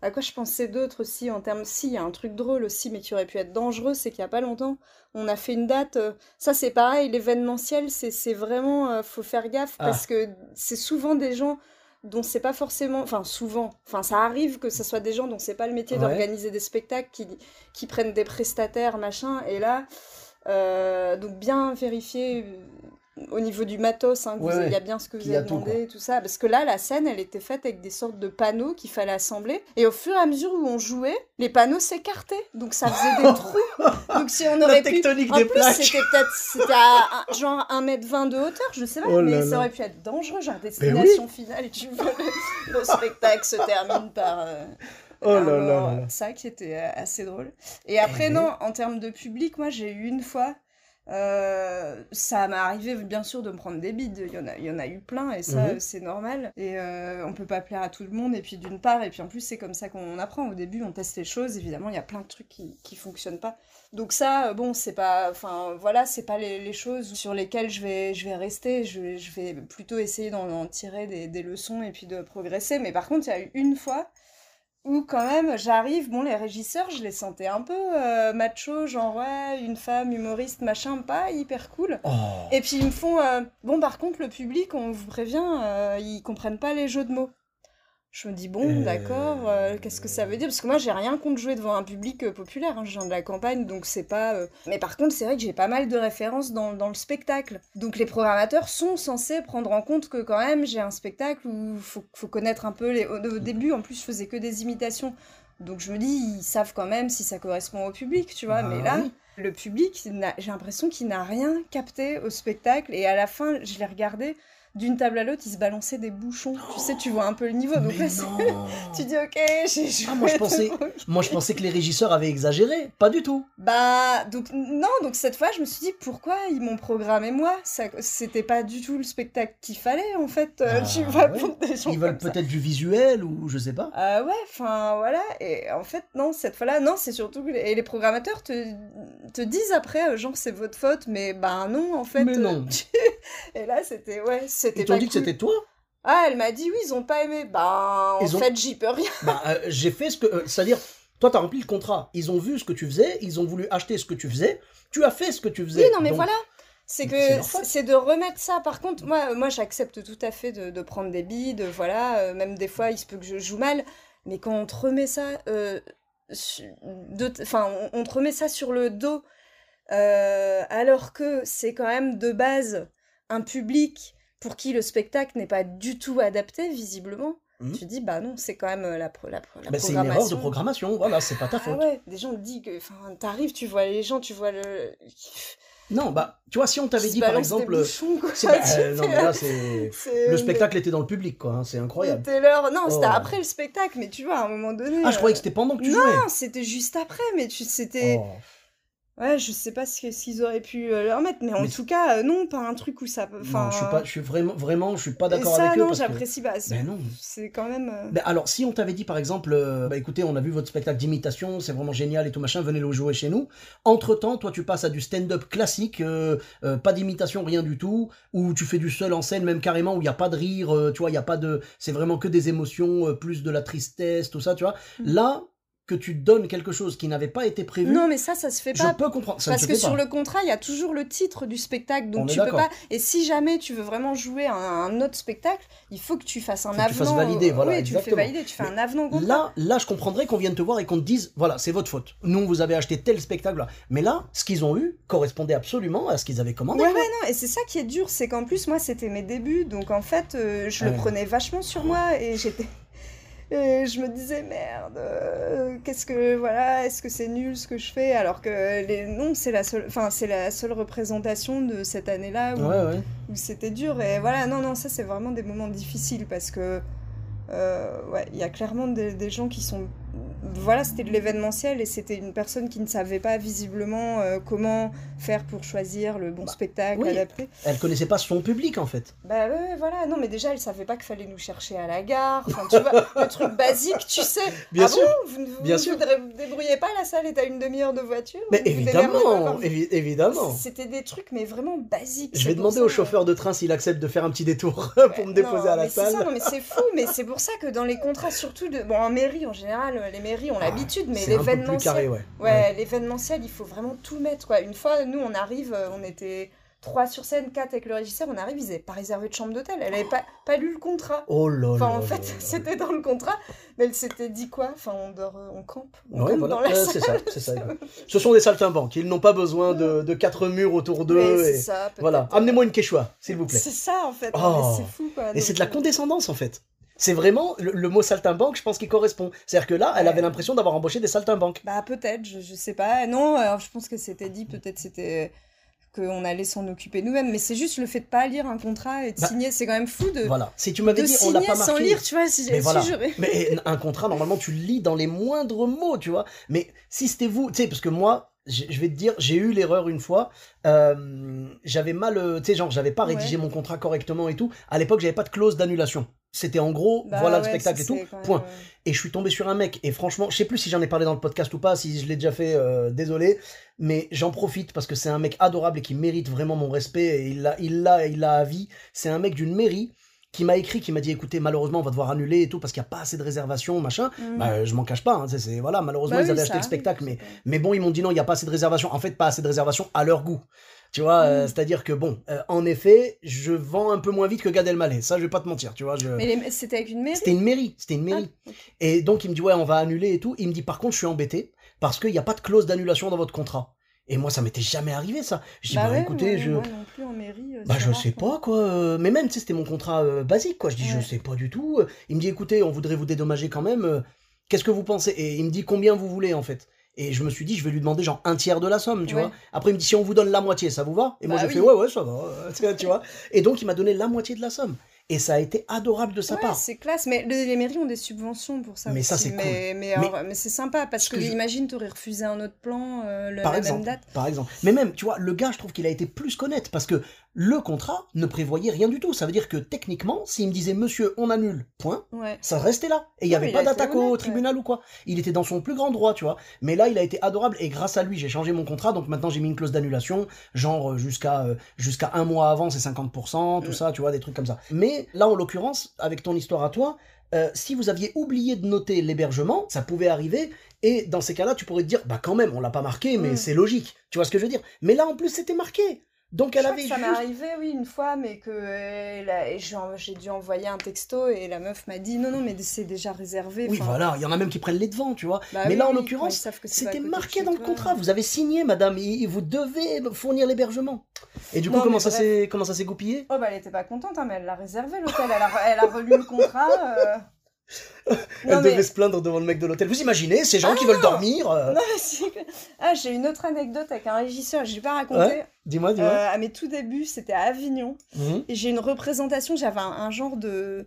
Speaker 2: à quoi je pensais d'autre aussi en termes. Si, il y a un truc drôle aussi, mais qui aurait pu être dangereux, c'est qu'il y a pas longtemps, on a fait une date. Ça, c'est pareil, l'événementiel, c'est vraiment. Faut faire gaffe parce que c'est souvent des gens. dont c'est pas forcément, enfin souvent, enfin ça arrive que ce soit des gens dont c'est pas le métier d'organiser des spectacles qui prennent des prestataires, machin, et là, donc bien vérifier au niveau du matos, hein, il y a bien ce que vous avez demandé, tout ça, parce que là, la scène, elle était faite avec des sortes de panneaux qu'il fallait assembler, et au fur et à mesure où on jouait, les panneaux s'écartaient, donc ça faisait des trous, donc si on aurait pu...
Speaker 1: tectonique
Speaker 2: en
Speaker 1: des
Speaker 2: plus,
Speaker 1: plaques.
Speaker 2: c'était à genre 1,20 m de hauteur, je sais pas, mais ça aurait pu être dangereux, genre destination finale, et tu vois, le spectacle se termine par... ça qui était assez drôle. Et après, non, en termes de public, moi, j'ai eu une fois... ça m'est arrivé bien sûr de me prendre des bides, il y en a eu plein et ça c'est normal et on peut pas plaire à tout le monde et puis d'une part et puis en plus c'est comme ça qu'on apprend, au début on teste les choses, évidemment il y a plein de trucs qui fonctionnent pas, donc ça bon c'est pas, enfin voilà, c'est pas les choses sur lesquelles je vais rester, je vais plutôt essayer d'en tirer des leçons et puis de progresser, mais par contre il y a eu une fois où quand même j'arrive, bon les régisseurs je les sentais un peu macho, genre ouais une femme humoriste machin, pas hyper cool, et puis ils me font bon par contre le public on vous prévient ils comprennent pas les jeux de mots. Je me dis bon d'accord, qu'est-ce que ça veut dire, parce que moi j'ai rien contre jouer devant un public populaire, hein, je viens de la campagne donc c'est pas mais par contre c'est vrai que j'ai pas mal de références dans le spectacle, donc les programmateurs sont censés prendre en compte que quand même j'ai un spectacle où faut connaître un peu au début en plus je faisais que des imitations, donc je me dis ils savent quand même si ça correspond au public, tu vois, mais là le public j'ai l'impression qu'il n'a rien capté au spectacle, et à la fin je l'ai regardé d'une table à l'autre, ils se balançaient des bouchons. Tu sais, tu vois un peu le niveau. Donc là, tu dis, ok, j'ai joué.
Speaker 1: Ah, moi, je pensais que les régisseurs avaient exagéré. Pas du tout.
Speaker 2: Bah, donc, non, donc cette fois, je me suis dit, pourquoi ils m'ont programmé moi ? C'était pas du tout le spectacle qu'il fallait, en fait. Tu vois, pour des gens
Speaker 1: ils veulent peut-être du visuel ou je sais pas.
Speaker 2: Ouais, enfin, voilà. Et en fait, non, cette fois-là, non, c'est surtout que les programmateurs te disent après, genre, c'est votre faute, mais bah non, en fait.
Speaker 1: Mais non.
Speaker 2: Et là, c'était, ouais, c'était
Speaker 1: ils t'ont dit que c'était toi ?
Speaker 2: Ah, elle m'a dit oui, ils ont pas aimé. Bah, en fait, j'y peux rien.
Speaker 1: Bah, j'ai fait ce que... c'est-à-dire, toi, t'as rempli le contrat. Ils ont vu ce que tu faisais, ils ont voulu acheter ce que tu faisais. Tu as fait ce que tu faisais.
Speaker 2: Oui, non, mais donc, voilà. C'est de remettre ça. Par contre, moi j'accepte tout à fait de prendre des bides, voilà. Même des fois, il se peut que je joue mal. Mais quand on te remet ça... on te remet ça sur le dos, alors que c'est quand même de base un public pour qui le spectacle n'est pas du tout adapté, visiblement. Tu dis, bah non, c'est quand même la programmation.
Speaker 1: C'est une erreur de programmation, voilà, c'est pas ta faute.
Speaker 2: Ah ouais, des gens te disent que, t'arrives, tu vois les gens, tu vois le...
Speaker 1: Non, bah, tu vois, si on t'avait dit, par exemple...
Speaker 2: Bouchons, quoi,
Speaker 1: non, mais là, le spectacle était dans le public, quoi, hein, c'est incroyable.
Speaker 2: Non, c'était après le spectacle, mais tu vois, à un moment donné...
Speaker 1: Ah, je croyais que c'était pendant que tu jouais.
Speaker 2: Non, c'était juste après, mais c'était... Ouais, je sais pas ce qu'ils auraient pu leur mettre, mais en tout cas, non, pas un truc où ça...
Speaker 1: Non, je suis vraiment, je suis pas d'accord avec eux.
Speaker 2: Ça, non, j'apprécie pas.
Speaker 1: Non.
Speaker 2: C'est quand même...
Speaker 1: alors, si on t'avait dit, par exemple, écoutez, on a vu votre spectacle d'imitation, c'est vraiment génial et tout machin, venez le jouer chez nous. Entre-temps, toi, tu passes à du stand-up classique, pas d'imitation, rien du tout, où tu fais du seul en scène, même carrément, où il n'y a pas de rire, tu vois, il y a pas de... C'est vraiment que des émotions, plus de la tristesse, tout ça, tu vois. Là... que tu donnes quelque chose qui n'avait pas été prévu.
Speaker 2: Non, mais ça se fait pas.
Speaker 1: Je peux comprendre.
Speaker 2: Parce que sur le contrat, il y a toujours le titre du spectacle, donc tu peux pas. Et si jamais tu veux vraiment jouer un autre spectacle, il faut que tu fasses un avenant.
Speaker 1: Tu fasses valider, voilà.
Speaker 2: Oui, tu le fais valider, tu fais un avenant au contrat.
Speaker 1: Là, je comprendrais qu'on vienne te voir et qu'on te dise, voilà, c'est votre faute. Nous, vous avez acheté tel spectacle là. Mais là, ce qu'ils ont eu correspondait absolument à ce qu'ils avaient commandé.
Speaker 2: Ouais, non. Et c'est ça qui est dur, c'est qu'en plus, moi, c'était mes débuts, donc en fait, je le prenais vachement sur moi et j'étais. Et je me disais, merde, est-ce que c'est nul ce que je fais, alors que non, c'est la seule représentation de cette année-là où c'était dur. Et voilà, non, ça c'est vraiment des moments difficiles parce que, il y a clairement des gens qui sont... Voilà, c'était de l'événementiel et c'était une personne qui ne savait pas visiblement comment faire pour choisir le bon spectacle adapté.
Speaker 1: Elle connaissait pas son public en fait.
Speaker 2: Bah ouais, voilà, non mais déjà elle savait pas qu'il fallait nous chercher à la gare, enfin tu vois, le truc basique, tu sais.
Speaker 1: Bien sûr.
Speaker 2: Bon, vous débrouillez pas, la salle est à une demi-heure de voiture.
Speaker 1: Mais évidemment.
Speaker 2: C'était des trucs mais vraiment basiques.
Speaker 1: Je vais demander au chauffeur de train s'il accepte de faire un petit détour pour me déposer à la salle.
Speaker 2: C'est ça, non mais c'est fou, mais c'est pour ça que dans les contrats surtout en mairie en général, les mairies ont l'habitude, mais l'événementiel, l'événementiel, il faut vraiment tout mettre quoi. Une fois, nous on arrive, on était 3 sur scène, 4 avec le régisseur, on arrive, ils n'avaient pas réservé de chambre d'hôtel. Elle n'avait pas lu le contrat.
Speaker 1: Oh là
Speaker 2: Enfin,
Speaker 1: là
Speaker 2: en
Speaker 1: là
Speaker 2: fait,
Speaker 1: là.
Speaker 2: c'était dans le contrat, mais elle s'était dit quoi? Enfin, on dort, on campe. On
Speaker 1: Ouais,
Speaker 2: campe
Speaker 1: voilà.
Speaker 2: dans la
Speaker 1: C'est
Speaker 2: salle.
Speaker 1: ça, c'est ça. Ce sont des saltimbanques. Ils n'ont pas besoin de 4 murs autour d'eux.
Speaker 2: Mais c'est
Speaker 1: Et...
Speaker 2: ça, peut-être.
Speaker 1: Voilà. Amenez-moi une quechua, s'il vous plaît.
Speaker 2: C'est ça, en fait.
Speaker 1: Oh.
Speaker 2: Non, mais c'est fou, quoi.
Speaker 1: Et
Speaker 2: Donc,
Speaker 1: c'est de la condescendance, en fait. C'est vraiment le mot saltimbanque, je pense qu'il correspond. C'est-à-dire que là, elle
Speaker 2: Ouais.
Speaker 1: avait l'impression d'avoir embauché des saltimbanques.
Speaker 2: Bah, peut-être, je sais pas. Non, alors, je pense que c'était dit, peut-être c'était qu'on allait s'en occuper nous-mêmes, mais c'est juste le fait de pas lire un contrat et de
Speaker 1: Bah,
Speaker 2: signer, c'est quand même fou de
Speaker 1: Voilà. Si tu m'avais dit, on l'a
Speaker 2: signer
Speaker 1: pas
Speaker 2: sans
Speaker 1: marqué.
Speaker 2: lire, tu vois, si
Speaker 1: Mais
Speaker 2: j'avais
Speaker 1: voilà.
Speaker 2: su, j'aurais...
Speaker 1: Mais un contrat, normalement, tu le lis dans les moindres mots, tu vois. Mais si c'était vous, tu sais, parce que moi, je vais te dire, j'ai eu l'erreur une fois. J'avais mal, tu sais, genre, j'avais pas rédigé
Speaker 2: Ouais.
Speaker 1: mon contrat correctement et tout. À l'époque, j'avais pas de clause d'annulation. C'était en gros,
Speaker 2: Bah
Speaker 1: voilà le
Speaker 2: ouais,
Speaker 1: spectacle
Speaker 2: ça,
Speaker 1: et tout,
Speaker 2: c'est quand même,
Speaker 1: point. Et je suis tombé sur un mec, et franchement, je sais plus si j'en ai parlé dans le podcast ou pas, si je l'ai déjà fait, désolé, mais j'en profite parce que c'est un mec adorable et qui mérite vraiment mon respect, et il l'a à vie. C'est un mec d'une mairie qui m'a écrit, qui m'a dit écoutez, malheureusement, on va devoir annuler et tout parce qu'il n'y a pas assez de réservations, machin. Bah, je m'en cache pas, hein, voilà, malheureusement,
Speaker 2: Bah
Speaker 1: ils
Speaker 2: oui,
Speaker 1: avaient
Speaker 2: ça
Speaker 1: acheté le
Speaker 2: arrive,
Speaker 1: spectacle,
Speaker 2: c'est pas...
Speaker 1: mais bon, ils m'ont dit non, il n'y a pas assez de réservations. En fait, pas assez de réservations à leur goût. Tu vois, c'est-à-dire que bon, en effet, je vends un peu moins vite que Gad Elmaleh. Ça, je vais pas te mentir, tu vois.
Speaker 2: Mais c'était avec une mairie?
Speaker 1: C'était une mairie, c'était une mairie.
Speaker 2: Ah, ok.
Speaker 1: Et donc, il me dit, ouais, on va annuler et tout. Il me dit, par contre, je suis embêté parce qu'il n'y a pas de clause d'annulation dans votre contrat. Et moi, ça m'était jamais arrivé, ça. Je dis,
Speaker 2: Bah ouais,
Speaker 1: écoutez,
Speaker 2: moi non plus en mairie,
Speaker 1: bah,
Speaker 2: c'est
Speaker 1: je
Speaker 2: rare,
Speaker 1: sais
Speaker 2: quoi.
Speaker 1: pas, quoi. Mais même, tu sais, c'était mon contrat basique, quoi. Je dis, je
Speaker 2: Ouais.
Speaker 1: sais pas du tout. Il me dit, écoutez, on voudrait vous dédommager quand même. Qu'est-ce que vous pensez? Et il me dit, combien vous voulez, en fait? Et je me suis dit, je vais lui demander genre un tiers de la somme, tu
Speaker 2: Ouais.
Speaker 1: vois. Après, il me dit, si on vous donne la moitié, ça vous va? Et moi,
Speaker 2: Bah
Speaker 1: j'ai
Speaker 2: oui.
Speaker 1: fait, ouais, ça va, tu vois. Et donc, il m'a donné la moitié de la somme. Et ça a été adorable de sa
Speaker 2: Ouais,
Speaker 1: part.
Speaker 2: c'est classe, mais les mairies ont des subventions pour ça
Speaker 1: Mais
Speaker 2: aussi.
Speaker 1: ça, c'est cool.
Speaker 2: Mais c'est sympa, parce
Speaker 1: Ce
Speaker 2: que
Speaker 1: que je-
Speaker 2: imagine, t'aurais refusé un autre plan
Speaker 1: Par
Speaker 2: la même
Speaker 1: exemple,
Speaker 2: date.
Speaker 1: par exemple. Mais même, tu vois, le gars, je trouve qu'il a été plus qu'honnête parce que le contrat ne prévoyait rien du tout. Ça veut dire que techniquement, s'il me disait, monsieur, on annule, point,
Speaker 2: Ouais.
Speaker 1: ça restait là. Et il n'y
Speaker 2: Non,
Speaker 1: avait
Speaker 2: mais
Speaker 1: pas
Speaker 2: il a été
Speaker 1: d'attaque au
Speaker 2: honnête,
Speaker 1: tribunal ou quoi. Il était dans son plus grand droit, tu vois. Mais là, il a été adorable et grâce à lui, j'ai changé mon contrat. Donc maintenant, j'ai mis une clause d'annulation, genre jusqu'à un mois avant, c'est 50%, tout ça, tu vois, des trucs comme ça. Mais là, en l'occurrence, avec ton histoire à toi, si vous aviez oublié de noter l'hébergement, ça pouvait arriver. Et dans ces cas-là, tu pourrais te dire, bah quand même, on l'a pas marqué, mais c'est logique. Tu vois ce que je veux dire? Mais là, en plus, c'était marqué. Donc
Speaker 2: Je
Speaker 1: elle
Speaker 2: crois
Speaker 1: avait
Speaker 2: que ça m'est
Speaker 1: juste...
Speaker 2: arrivé, oui, une fois, mais que j'ai dû envoyer un texto et la meuf m'a dit non, mais c'est déjà réservé.
Speaker 1: Oui,
Speaker 2: enfin,
Speaker 1: voilà, il y en a même qui prennent les devants, tu vois.
Speaker 2: bah
Speaker 1: Mais
Speaker 2: oui,
Speaker 1: là, en
Speaker 2: oui, quand ils
Speaker 1: l'occurrence,
Speaker 2: savent que c'est pas à
Speaker 1: c'était
Speaker 2: côté de
Speaker 1: marqué
Speaker 2: chez
Speaker 1: dans le
Speaker 2: toi.
Speaker 1: contrat. Vous avez signé, madame, et vous devez fournir l'hébergement. Et du coup,
Speaker 2: Non, mais bref.
Speaker 1: comment ça s'est goupillé?
Speaker 2: Oh, bah elle était pas contente, hein, mais elle l'a réservé l'hôtel. Elle a relu le contrat.
Speaker 1: Elle
Speaker 2: Non, mais...
Speaker 1: devait se plaindre devant le mec de l'hôtel. Vous imaginez, ces gens
Speaker 2: Ah
Speaker 1: qui
Speaker 2: non,
Speaker 1: veulent dormir
Speaker 2: non, mais ah, j'ai une autre anecdote avec un régisseur, je l'ai pas raconté.
Speaker 1: Ouais, dis-moi.
Speaker 2: À mes tout débuts, c'était à Avignon.
Speaker 1: Mhm.
Speaker 2: Et j'ai une représentation, j'avais un genre de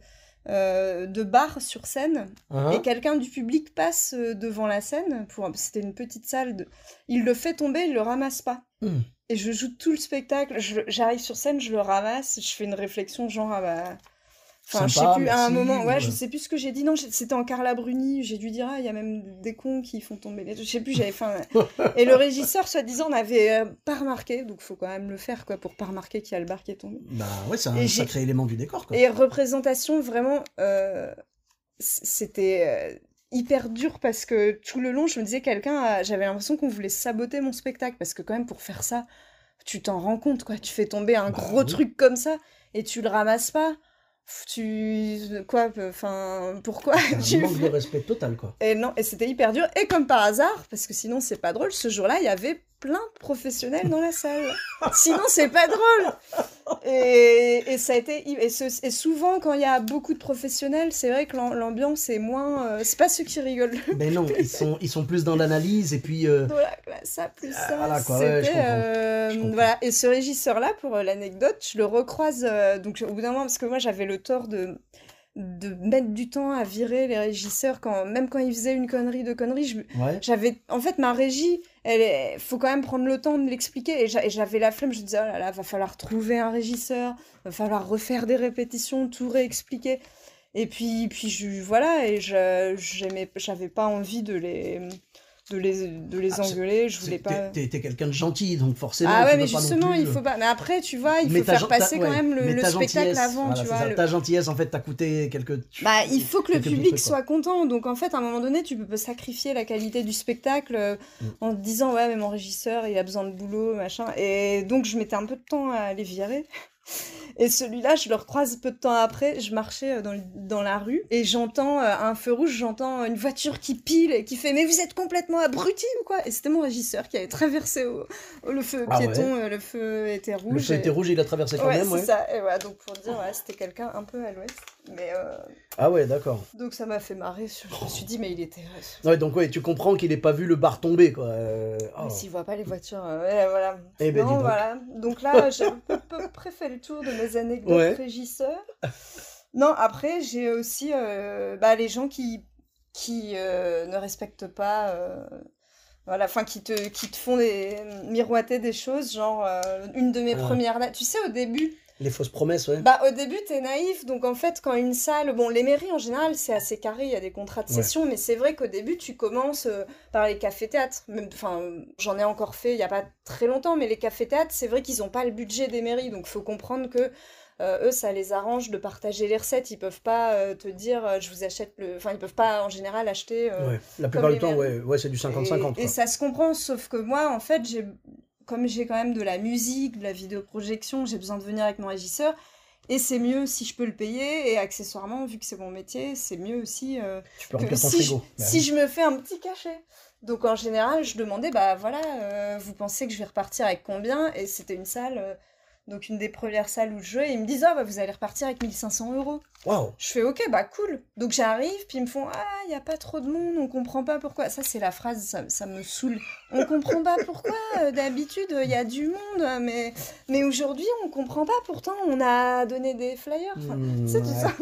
Speaker 2: bar sur scène.
Speaker 1: Hein.
Speaker 2: Et quelqu'un du public passe devant la scène. C'était une petite salle. Il le fait tomber, il le ramasse pas.
Speaker 1: Mhm.
Speaker 2: Et je joue tout le spectacle. J'arrive sur scène, je le ramasse. Je fais une réflexion genre... Ah bah... Enfin, je sais
Speaker 1: Sympa,
Speaker 2: plus, à un
Speaker 1: merci,
Speaker 2: moment, ouais,
Speaker 1: ouais.
Speaker 2: je sais plus ce que j'ai dit. Non, c'était en Carla Bruni. J'ai dû dire, ah, il y a même des cons qui font tomber les... Je sais plus, j'avais faim. Et le régisseur, soi-disant, n'avait pas remarqué. Donc, faut quand même le faire, quoi, pour pas remarquer qu'il y a le bar qui est tombé.
Speaker 1: Bah ouais, c'est
Speaker 2: Et
Speaker 1: un
Speaker 2: j'ai-
Speaker 1: sacré élément du décor, quoi.
Speaker 2: Et représentation, vraiment, c'était hyper dur parce que tout le long, je me disais, j'avais l'impression qu'on voulait saboter mon spectacle. Parce que quand même, pour faire ça, tu t'en rends compte, quoi. Tu fais tomber un
Speaker 1: Bah
Speaker 2: gros
Speaker 1: oui.
Speaker 2: truc comme ça et tu le ramasses pas. Enfin, pourquoi
Speaker 1: C'est un
Speaker 2: tu
Speaker 1: manque de
Speaker 2: fais...
Speaker 1: respect total, quoi.
Speaker 2: Et non, et c'était hyper dur. Et comme par hasard, parce que sinon c'est pas drôle, ce jour-là, il y avait plein de professionnels dans la salle. Sinon, c'est pas drôle. Et ça a été... Et souvent, quand il y a beaucoup de professionnels, c'est vrai que l'ambiance est moins... c'est pas ceux qui rigolent.
Speaker 1: Mais non, ils sont plus dans l'analyse, et puis...
Speaker 2: Voilà, ça, plus ça.
Speaker 1: Voilà, quoi, ouais, je
Speaker 2: C'était,
Speaker 1: comprends. Je comprends.
Speaker 2: voilà. Et ce régisseur-là, pour l'anecdote, je le recroise donc au bout d'un moment, parce que moi j'avais le tort de mettre du temps à virer les régisseurs, même quand ils faisaient une connerie de connerie.
Speaker 1: Ouais.
Speaker 2: J'avais, en fait, ma régie, faut quand même prendre le temps de l'expliquer. Et j'avais la flemme, je disais, oh là là, va falloir trouver un régisseur, va falloir refaire des répétitions, tout réexpliquer. Et puis voilà, et j'avais pas envie de les engueuler, je voulais pas...
Speaker 1: T'es quelqu'un de gentil, donc forcément...
Speaker 2: Ah ouais,
Speaker 1: tu
Speaker 2: mais
Speaker 1: veux pas non
Speaker 2: justement,
Speaker 1: plus,
Speaker 2: il faut pas... Mais après, tu vois, il faut faire passer quand même le spectacle avant,
Speaker 1: voilà,
Speaker 2: tu vois.
Speaker 1: Ta gentillesse, en fait, t'a coûté quelques...
Speaker 2: Bah, il faut que le public
Speaker 1: trucs,
Speaker 2: soit content, donc en fait, à un moment donné, tu peux sacrifier la qualité du spectacle en te disant, ouais, mais mon régisseur, il a besoin de boulot, machin. Et donc, je mettais un peu de temps à les virer. Et celui-là, je le recroise peu de temps après, je marchais dans la rue et j'entends à un feu rouge, j'entends une voiture qui pile et qui fait « Mais vous êtes complètement abruti ou quoi ?» Et c'était mon régisseur qui avait traversé le feu piéton, le feu était rouge.
Speaker 1: Le feu était rouge, il a traversé quand même,
Speaker 2: c'est ça. Et voilà, donc pour dire, ouais, c'était quelqu'un un peu à l'ouest. Mais
Speaker 1: ah ouais, d'accord.
Speaker 2: donc ça m'a fait marrer, je me suis dit, mais il était...
Speaker 1: Ouais, donc ouais, tu comprends qu'il n'ait pas vu le bar tomber, quoi.
Speaker 2: Mais s'il voit pas les voitures, ouais, voilà.
Speaker 1: Eh ben, dis donc.
Speaker 2: Voilà. Donc là, j'ai à peu près fait le tour de mes anecdotes régisseurs. Non, après, j'ai aussi les gens qui ne respectent pas... Voilà, enfin, qui te font miroiter des choses, genre, une de mes premières... Tu sais, au début...
Speaker 1: Les fausses promesses, ouais.
Speaker 2: Bah, au début, t'es naïf, donc en fait, quand une salle... Bon, les mairies, en général, c'est assez carré, il y a des contrats de cession, mais c'est vrai qu'au début, tu commences par les cafés-théâtres. Enfin, j'en ai encore fait il y a pas très longtemps, mais les cafés-théâtres, c'est vrai qu'ils ont pas le budget des mairies, donc faut comprendre que eux, ça les arrange de partager les recettes. Ils peuvent pas te dire, je vous achète le... Enfin, ils peuvent pas, en général, acheter...
Speaker 1: ouais. La plupart du temps, ouais, c'est du 50-50.
Speaker 2: Et ça se comprend, sauf que moi, en fait, comme j'ai quand même de la musique, de la vidéoprojection, j'ai besoin de venir avec mon régisseur. Et c'est mieux si je peux le payer. Et accessoirement, vu que c'est mon métier, c'est mieux aussi
Speaker 1: tu peux remplir ton
Speaker 2: si,
Speaker 1: frigo.
Speaker 2: si je me fais un petit cachet. Donc en général, je demandais, vous pensez que je vais repartir avec combien ? Et c'était une salle... Donc une des premières salles où je jouais, ils me disent vous allez repartir avec 1500 €.
Speaker 1: Waouh.
Speaker 2: Je fais ok, cool. Donc j'arrive, puis ils me font il y a pas trop de monde, on comprend pas pourquoi. Ça c'est la phrase, ça me saoule. On comprend pas pourquoi, d'habitude il y a du monde, mais aujourd'hui on comprend pas, pourtant on a donné des flyers. Enfin, c'est tout ça.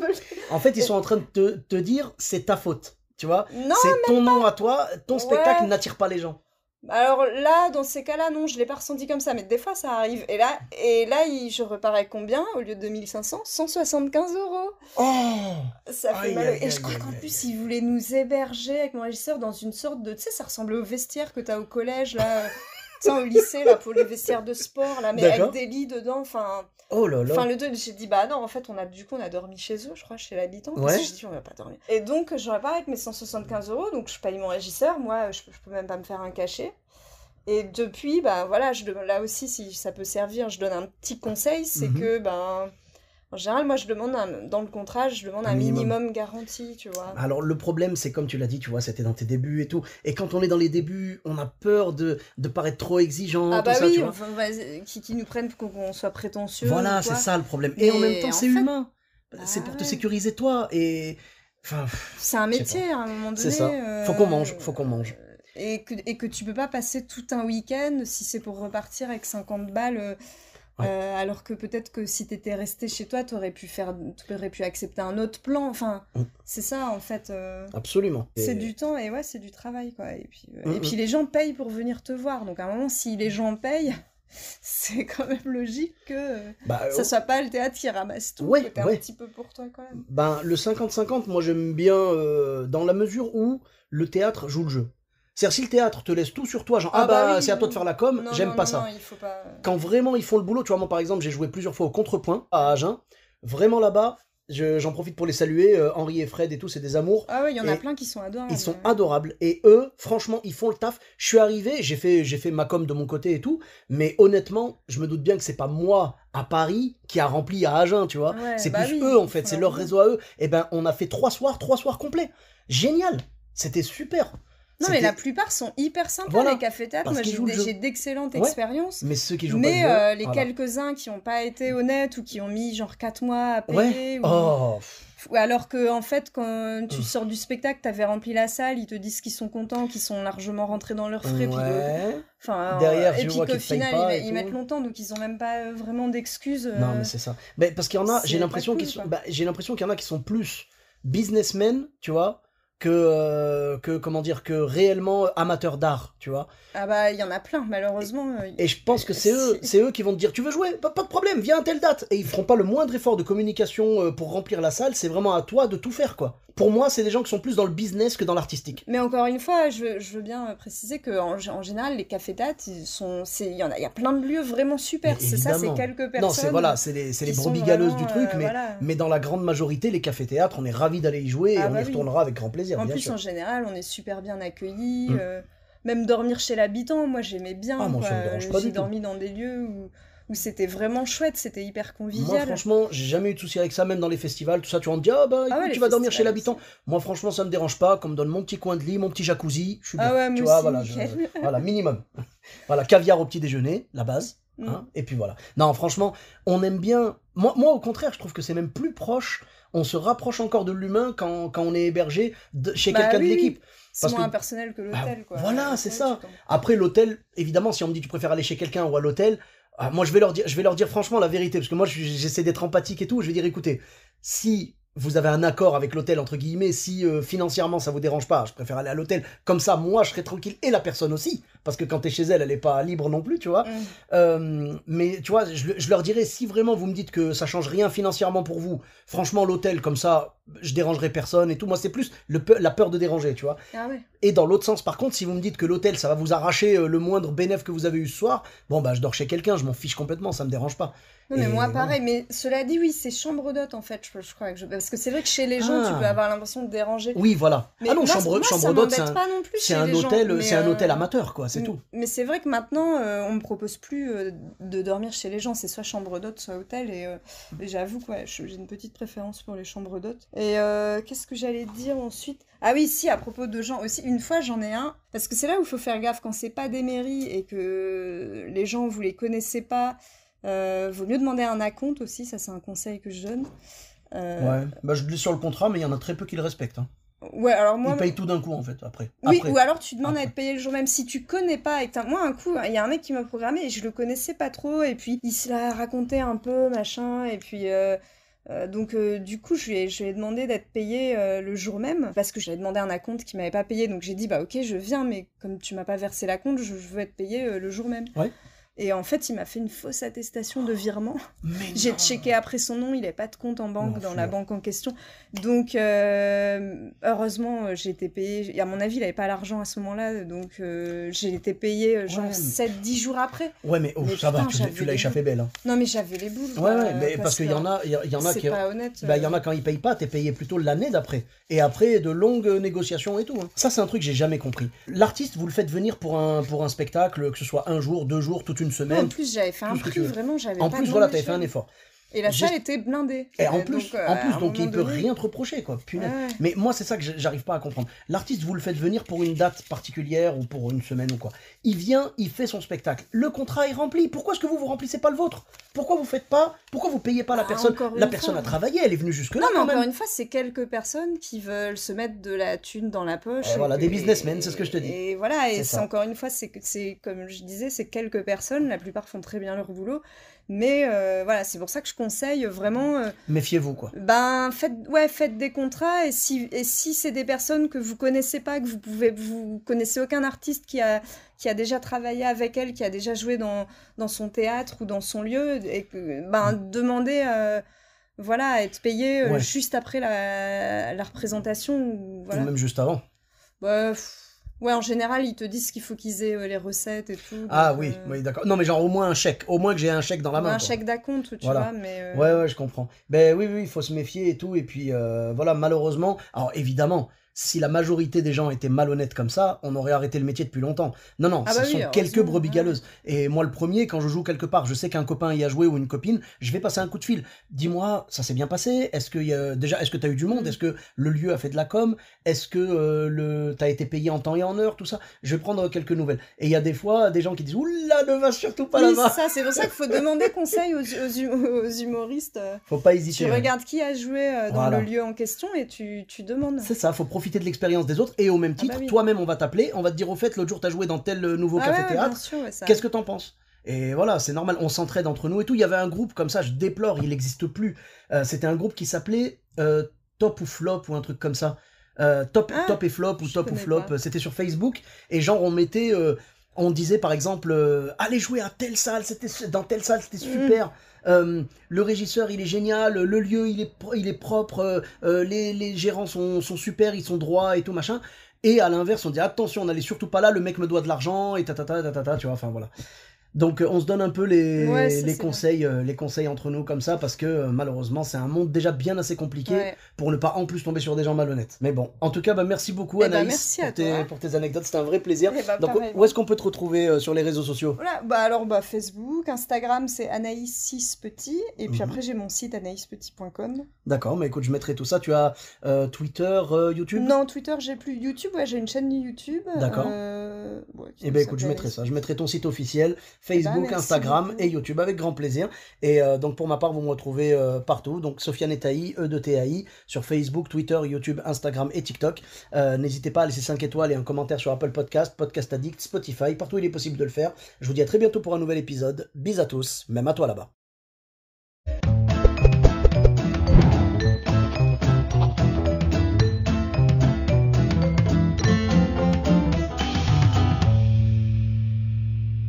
Speaker 1: En fait, ils sont en train de te dire c'est ta faute, tu vois.
Speaker 2: Non,
Speaker 1: c'est ton nom à toi, ton spectacle n'attire pas les gens.
Speaker 2: Alors là, dans ces cas-là, non, je l'ai pas ressenti comme ça, mais des fois ça arrive. Et là, je repars avec combien au lieu de 2500 ? 175 €.
Speaker 1: Oh.
Speaker 2: Ça fait mal. Et je crois qu'en plus, ils voulaient nous héberger avec mon régisseur dans une sorte de... Tu sais, ça ressemblait au vestiaire que t'as au collège, là... tu sais, au lycée, là, pour les vestiaires de sport, là, mais avec des lits dedans, enfin...
Speaker 1: Oh là là.
Speaker 2: Enfin, j'ai dit, non, en fait, on a dormi chez eux, je crois, chez l'habitant.
Speaker 1: Ouais.
Speaker 2: J'ai dit, on va pas dormir. Et donc, je repars avec mes 175 €, donc je paye mon régisseur. Moi, je peux même pas me faire un cachet. Et depuis, voilà, là aussi, si ça peut servir, je donne un petit conseil, c'est que, en général, moi, je demande, dans le contrat, je demande un minimum garanti, tu vois.
Speaker 1: Alors, le problème, c'est comme tu l'as dit, tu vois, c'était dans tes débuts et tout. Et quand on est dans les débuts, on a peur de paraître trop exigeant, ça, tu vois.
Speaker 2: Enfin, qui nous prennent pour qu'on soit prétentieux.
Speaker 1: Voilà, c'est ça le problème. Et en même temps, c'est humain. C'est pour te sécuriser toi. Et... Enfin,
Speaker 2: c'est un métier, à un moment donné.
Speaker 1: C'est ça. Faut qu'on mange.
Speaker 2: Et que tu peux pas passer tout un week-end si c'est pour repartir avec 50 balles... alors que peut-être que si t'étais resté chez toi, t'aurais pu accepter un autre plan. Enfin, c'est ça en fait.
Speaker 1: Absolument.
Speaker 2: C'est du temps et c'est du travail quoi. Et puis les gens payent pour venir te voir. Donc à un moment, si les gens payent, c'est quand même logique que ça soit pas le théâtre qui ramasse tout. Que t'es un petit peu pour toi quand même.
Speaker 1: Le 50-50, moi j'aime bien dans la mesure où le théâtre joue le jeu. C'est-à-dire, si le théâtre te laisse tout sur toi, genre, c'est à toi de faire la com, j'aime pas ça.
Speaker 2: Non, il faut pas...
Speaker 1: Quand vraiment ils font le boulot, tu vois, moi par exemple, j'ai joué plusieurs fois au Contrepoint à Agen. Vraiment là-bas, j'en profite pour les saluer, Henri et Fred et tout, c'est des amours.
Speaker 2: Ah oui, il y en a plein qui sont adorables.
Speaker 1: Ils sont adorables. Et eux, franchement, ils font le taf. Je suis arrivé, j'ai fait ma com de mon côté et tout, mais honnêtement, je me doute bien que c'est pas moi à Paris qui a rempli à Agen, tu vois. C'est plus eux en fait, c'est leur réseau à eux. Et on a fait 3 soirs complets. Génial, c'était super.
Speaker 2: Non, mais la plupart sont hyper sympas, les cafés-théâtres. Moi, j'ai d'excellentes expériences.
Speaker 1: Mais ceux qui jouent pas le jeu,
Speaker 2: les quelques-uns qui n'ont pas été honnêtes ou qui ont mis genre 4 mois à payer. Ou alors que, en fait, quand tu sors du spectacle, t'avais rempli la salle, ils te disent qu'ils sont contents, qu'ils sont largement rentrés dans leurs frais.
Speaker 1: Derrière,
Speaker 2: et puis qu'au final, ils mettent longtemps, donc ils n'ont même pas vraiment d'excuses.
Speaker 1: Non, mais c'est ça. Mais parce qu'il y en a, j'ai l'impression qu'il y en a qui sont plus businessmen, tu vois, que réellement amateurs d'art, tu vois.
Speaker 2: Il y en a plein, malheureusement.
Speaker 1: Et je pense que c'est eux qui vont te dire, tu veux jouer, pas de problème, viens à telle date. Et ils feront pas le moindre effort de communication pour remplir la salle, c'est vraiment à toi de tout faire, quoi. Pour moi, c'est des gens qui sont plus dans le business que dans l'artistique.
Speaker 2: Mais encore une fois, je veux bien préciser qu'en en général, les cafés-théâtres, il y a plein de lieux vraiment super. C'est ça, c'est quelques personnes.
Speaker 1: Non, c'est les brebis galeuses du truc, mais dans la grande majorité, les cafés-théâtres, on est ravis d'aller y jouer et on y retournera avec grand plaisir.
Speaker 2: En plus, en général, on est super bien accueillis. Même dormir chez l'habitant, moi j'aimais bien.
Speaker 1: Ah, moi, ça me dérange pas du tout.
Speaker 2: J'ai dormi dans des lieux où c'était vraiment chouette, c'était hyper convivial.
Speaker 1: Moi, franchement, j'ai jamais eu de soucis avec ça, même dans les festivals, tout ça, tu vas me dire, écoute, tu vas dormir chez l'habitant. Moi, franchement, ça me dérange pas, qu'on me donne mon petit coin de lit, mon petit jacuzzi, je suis bien.
Speaker 2: Ouais,
Speaker 1: tu
Speaker 2: vois,
Speaker 1: aussi, voilà, minimum. Voilà, caviar au petit déjeuner, la base, hein, et puis voilà. Non, franchement, on aime bien. Moi, au contraire, je trouve que c'est même plus proche, on se rapproche encore de l'humain quand on est hébergé chez quelqu'un de l'équipe.
Speaker 2: C'est moins impersonnel que l'hôtel, quoi.
Speaker 1: Voilà, c'est ça. Après, l'hôtel, évidemment, si on me dit tu préfères aller chez quelqu'un ou à l'hôtel, moi, je vais leur dire franchement la vérité, parce que moi, j'essaie d'être empathique et tout. Je vais dire, écoutez, si vous avez un accord avec l'hôtel, entre guillemets, si financièrement ça vous dérange pas, je préfère aller à l'hôtel. Comme ça, moi, je serai tranquille et la personne aussi. Parce que quand t'es chez elle, elle est pas libre non plus, tu vois. Mais tu vois, je leur dirais, si vraiment vous me dites que ça change rien financièrement pour vous, franchement, l'hôtel, comme ça, je dérangerai personne et tout. Moi, c'est plus la peur de déranger, tu vois.
Speaker 2: Ah ouais.
Speaker 1: Et dans l'autre sens, par contre, si vous me dites que l'hôtel, ça va vous arracher le moindre bénéfice que vous avez eu ce soir, bon, bah, je dors chez quelqu'un, je m'en fiche complètement, ça me dérange pas.
Speaker 2: Non, mais moi, pareil, mais cela dit, oui, c'est chambre d'hôte, en fait, je crois. Parce que c'est vrai que chez les gens, tu peux avoir l'impression de déranger.
Speaker 1: Oui, voilà.
Speaker 2: Mais
Speaker 1: non, chambre d'hôte, c'est un hôtel amateur, quoi, c'est tout.
Speaker 2: Mais c'est vrai que maintenant, on me propose plus de dormir chez les gens, c'est soit chambre d'hôte, soit hôtel, et j'avoue, quoi, j'ai une petite préférence pour les chambres d'hôte. Et qu'est-ce que j'allais dire ensuite? Ah oui, si, à propos de gens aussi, une fois, j'en ai un, parce que c'est là où il faut faire gaffe, quand c'est pas des mairies et que les gens, vous les connaissez pas, vaut mieux demander un acompte aussi, ça c'est un conseil que je donne.
Speaker 1: Ouais, bah je le lis sur le contrat, mais il y en a très peu qui le respectent. Hein.
Speaker 2: Ouais, alors moi.
Speaker 1: Ils payent tout d'un coup en fait, après.
Speaker 2: Oui, ou alors tu demandes à être payé le jour même. Si tu connais pas, moi un coup, il y a un mec qui m'a programmé et je le connaissais pas trop, et puis il se l'a raconté un peu, machin, et puis. Donc du coup je lui ai demandé d'être payé le jour même parce que j'avais demandé un acompte qui m'avait pas payé, donc j'ai dit bah ok je viens, mais comme tu m'as pas versé l'acompte, je veux être payé le jour même.
Speaker 1: Ouais.
Speaker 2: Et en fait, il m'a fait une fausse attestation de virement. J'ai checké après son nom, il n'avait pas de compte en banque dans la banque en question. Donc, heureusement, j'ai été payée. Et à mon avis, il n'avait pas l'argent à ce moment-là. Donc, j'ai été payée genre 7-10 jours après.
Speaker 1: Ouais, mais ça va, tu l'as échappé belle. Hein.
Speaker 2: Non, mais j'avais les boules.
Speaker 1: Ouais, mais parce qu'il y en a
Speaker 2: qui... C'est pas honnête.
Speaker 1: Bah, il y en a quand ils payent pas, t'es payé plutôt l'année d'après. Et après, de longues négociations et tout. Hein. Ça, c'est un truc que j'ai jamais compris. L'artiste, vous le faites venir pour un spectacle, que ce soit un jour, 2 jours, toute une semaine.
Speaker 2: En plus, j'avais fait un prix, vraiment, j'avais pas.
Speaker 1: En plus, voilà, t'avais fait un effort.
Speaker 2: Et la salle était blindée.
Speaker 1: Et en plus, donc il peut rien te reprocher, quoi. Punaise. Ouais. Mais moi, c'est ça que j'arrive pas à comprendre. L'artiste, vous le faites venir pour une date particulière ou pour une semaine ou quoi. Il vient, il fait son spectacle. Le contrat est rempli. Pourquoi est-ce que vous remplissez pas le vôtre? Pourquoi vous faites pas? Pourquoi vous payez pas la personne? La personne a travaillé, elle est venue jusque là.
Speaker 2: Non, mais encore une fois, c'est quelques personnes qui veulent se mettre de la thune dans la poche.
Speaker 1: Et voilà, des businessmen, c'est ce que je te dis.
Speaker 2: Et voilà, et c'est encore une fois, c'est comme je disais, c'est quelques personnes. La plupart font très bien leur boulot. Mais voilà, c'est pour ça que je conseille vraiment...
Speaker 1: méfiez-vous, quoi.
Speaker 2: Ben, faites des contrats, et si c'est des personnes que vous connaissez pas, que vous connaissez aucun artiste qui a déjà travaillé avec elle, qui a déjà joué dans son théâtre ou dans son lieu, et que, demandez voilà, à être payé juste après la représentation. Voilà.
Speaker 1: Ou même juste avant.
Speaker 2: Ouais, en général, ils te disent qu'il faut qu'ils aient les recettes et tout.
Speaker 1: Ah donc, oui, d'accord. Non, mais genre au moins un chèque. Au moins que j'ai un chèque dans la main.
Speaker 2: Un chèque d'acompte, tu vois, mais...
Speaker 1: Ouais, je comprends. Ben oui, il faut se méfier et tout. Et puis, voilà, malheureusement... Alors, évidemment, si la majorité des gens étaient malhonnêtes comme ça, on aurait arrêté le métier depuis longtemps. Non, ce sont quelques brebis galeuses. Et moi, le premier, quand je joue quelque part, je sais qu'un copain y a joué ou une copine, je vais passer un coup de fil. Dis-moi, ça s'est bien passé? Est-ce que t'as eu du monde? Est-ce que le lieu a fait de la com? Est-ce que t'as été payé en temps et en heure? Tout ça. Je vais prendre quelques nouvelles. Et il y a des fois des gens qui disent oula, ne va surtout pas là-bas.
Speaker 2: C'est pour ça qu'il faut demander conseil aux humoristes.
Speaker 1: Faut pas hésiter.
Speaker 2: Tu regardes qui a joué dans le lieu en question et tu demandes.
Speaker 1: C'est ça, faut profiter de l'expérience des autres, et au même titre, toi-même on va t'appeler, on va te dire au fait l'autre jour t'as joué dans tel nouveau café-théâtre, qu'est-ce que t'en penses? Et voilà, c'est normal, on s'entraide entre nous et tout. Il y avait un groupe comme ça, je déplore, il n'existe plus, c'était un groupe qui s'appelait Top ou Flop ou un truc comme ça, Top et Flop ou Top ou Flop, c'était sur Facebook, et genre on mettait On disait par exemple, allez jouer à telle salle, dans telle salle, c'était super. Le régisseur il est génial, le lieu il est propre, les gérants sont super, ils sont droits et tout machin. Et à l'inverse, on dit attention, n'allez surtout pas là, le mec me doit de l'argent et tu vois, enfin voilà. Donc on se donne un peu
Speaker 2: Ouais, ça,
Speaker 1: les
Speaker 2: c'est bien.
Speaker 1: conseils entre nous comme ça parce que malheureusement c'est un monde déjà bien assez compliqué
Speaker 2: Ouais.
Speaker 1: pour ne pas en plus tomber sur des gens malhonnêtes. Mais bon, en tout cas merci beaucoup
Speaker 2: Eh ben,
Speaker 1: Anaïs
Speaker 2: merci à toi.
Speaker 1: pour tes anecdotes, c'était un vrai plaisir.
Speaker 2: Eh ben,
Speaker 1: Donc
Speaker 2: pareillement.
Speaker 1: où est-ce qu'on peut te retrouver sur les réseaux sociaux?
Speaker 2: Voilà, bah alors bah Facebook, Instagram c'est Anaïs 6 Petit, et puis
Speaker 1: Mhm.
Speaker 2: après j'ai mon site anaïspetit.com.
Speaker 1: D'accord, mais écoute, je mettrai tout ça. Tu as Twitter, YouTube?
Speaker 2: Non, Twitter j'ai plus. YouTube, ouais, j'ai une chaîne YouTube.
Speaker 1: D'accord.
Speaker 2: Ouais,
Speaker 1: Eh
Speaker 2: qui
Speaker 1: ben écoute, je
Speaker 2: s'appelle
Speaker 1: mettrai ça. Je mettrai ton site officiel,
Speaker 2: Eh ben,
Speaker 1: Facebook,
Speaker 2: merci
Speaker 1: Instagram
Speaker 2: beaucoup.
Speaker 1: et YouTube avec grand plaisir. Et donc pour ma part, vous me retrouvez partout. Donc Sofiane Etaï, E2TAI, sur Facebook, Twitter, YouTube, Instagram et TikTok. N'hésitez pas à laisser 5 étoiles et un commentaire sur Apple Podcast, Podcast Addict, Spotify, partout où il est possible de le faire. Je vous dis à très bientôt pour un nouvel épisode. Bis à tous, même à toi là-bas.